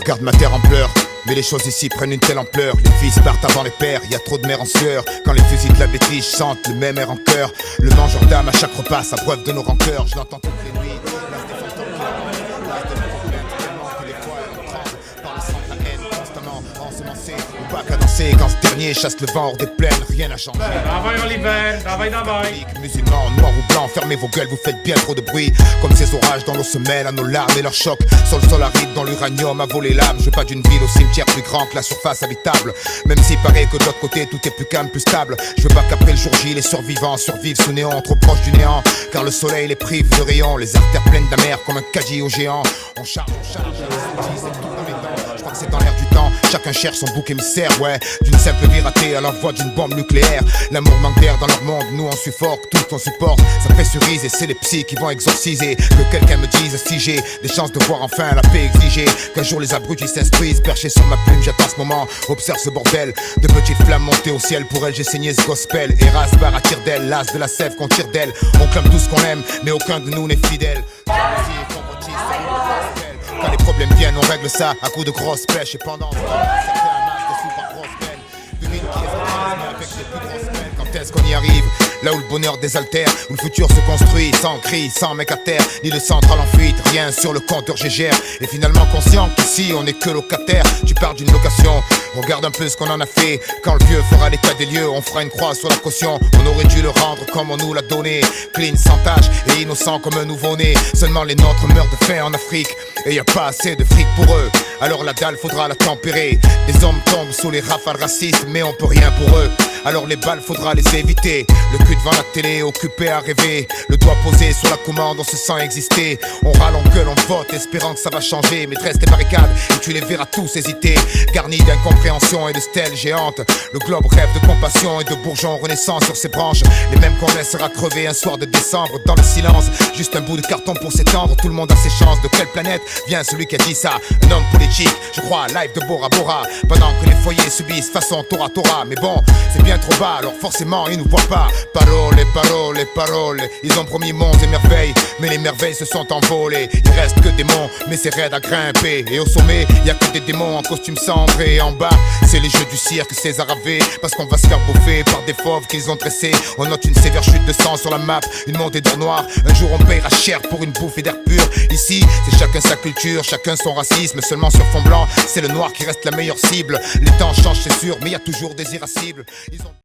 Regarde ma terre en pleurs, mais les choses ici prennent une telle ampleur. Les fils partent avant les pères, y a trop de mères en sueur. Quand les fusils de la bêtise sentent le même air en cœur. Le mangeur d'âme à chaque repas s'abreuve de nos rancœurs. Je l'entends toutes les nuits. Quand ce dernier chasse le vent hors des plaines, rien n'a changé. Dawaj Oliver, dawaj, dawaj. Musulmans, noirs ou blancs, fermez vos gueules, vous faites bien trop de bruit. Comme ces orages dans l'eau se mêlent à nos larmes et leurs chocs. Sur le sol aride, dans l'uranium, à voler l'âme. Je veux pas d'une ville au cimetière plus grand que la surface habitable. Même s'il paraît que de l'autre côté tout est plus calme, plus stable. Je veux pas qu'après le jour J, les survivants survivent sous néant, trop proche du néant. Car le soleil les prive de rayons, les artères pleines d'amer comme un caddie au géant. On charge, c'est tout dans les dents. Je crois que c'est dans l'air du temps. Chacun cherche son bouc émissaire, ouais. D'une simple vie ratée à l'envoi d'une bombe nucléaire. L'amour manque d'air dans leur monde, nous on suffoque, tous on supporte. Ça pressurise et c'est les psys qui vont exorciser. Que quelqu'un me dise si j'ai des chances de voir enfin la paix exiger. Qu'un jour les abrutis s'instruisent, perchés sur ma plume, j'attends ce moment. Observe ce bordel, de petites flammes montées au ciel. Pour elle j'ai saigné ce gospel. Eras barre à tire d'elle, l'as de la sève qu'on tire d'elle. On clame tout ce qu'on aime, mais aucun de nous n'est fidèle. Quand les problèmes viennent, on règle ça à coups de grosses pêches. Et pendant ce temps, ça fait un masque de sous par grosse peine. 2000 qui est avec les plus grosses peines. Quand est-ce qu'on y arrive? Là où le bonheur désaltère, où le futur se construit, sans cri, sans mec à terre, ni de centrale en fuite, rien sur le compteur GGR. Et finalement conscient qu'ici on n'est que locataire. Tu parles d'une location, regarde un peu ce qu'on en a fait. Quand le vieux fera l'état des lieux, on fera une croix sur la caution. On aurait dû le rendre comme on nous l'a donné, clean, sans tache et innocent comme un nouveau-né. Seulement les nôtres meurent de faim en Afrique, et y a pas assez de fric pour eux. Alors la dalle faudra la tempérer. Les hommes tombent sous les rafales racistes, mais on peut rien pour eux. Alors les balles faudra les éviter. Le cul devant la télé, occupé à rêver. Le doigt posé sur la commande, on se sent exister. On râle, on gueule, on vote, espérant que ça va changer. Mais dresse tes barricades et tu les verras tous hésiter. Garnis d'incompréhension et de stèles géantes. Le globe rêve de compassion et de bourgeons renaissants sur ses branches. Les mêmes qu'on laissera crever un soir de décembre dans le silence. Juste un bout de carton pour s'étendre, tout le monde a ses chances. De quelle planète vient celui qui a dit ça? Un homme politique, je crois à live de Bora Bora. Pendant que les foyers subissent façon Tora Tora. Mais bon, c'est bien trop bas, alors forcément ils nous voient pas. Parole, parole, parole. Ils ont promis monts et merveilles, mais les merveilles se sont envolées. Il reste que des monts, mais c'est raide à grimper. Et au sommet, y a que des démons en costume cendré. Et en bas, c'est les jeux du cirque César Ave. Parce qu'on va se faire bouffer par des fauves qu'ils ont dressés. On note une sévère chute de sang sur la map, une montée d'or noir. Un jour on paiera cher pour une bouffée d'air pur. Ici, c'est chacun sa culture, chacun son racisme. Seulement sur fond blanc, c'est le noir qui reste la meilleure cible. Les temps changent c'est sûr, mais y a toujours des irascibles.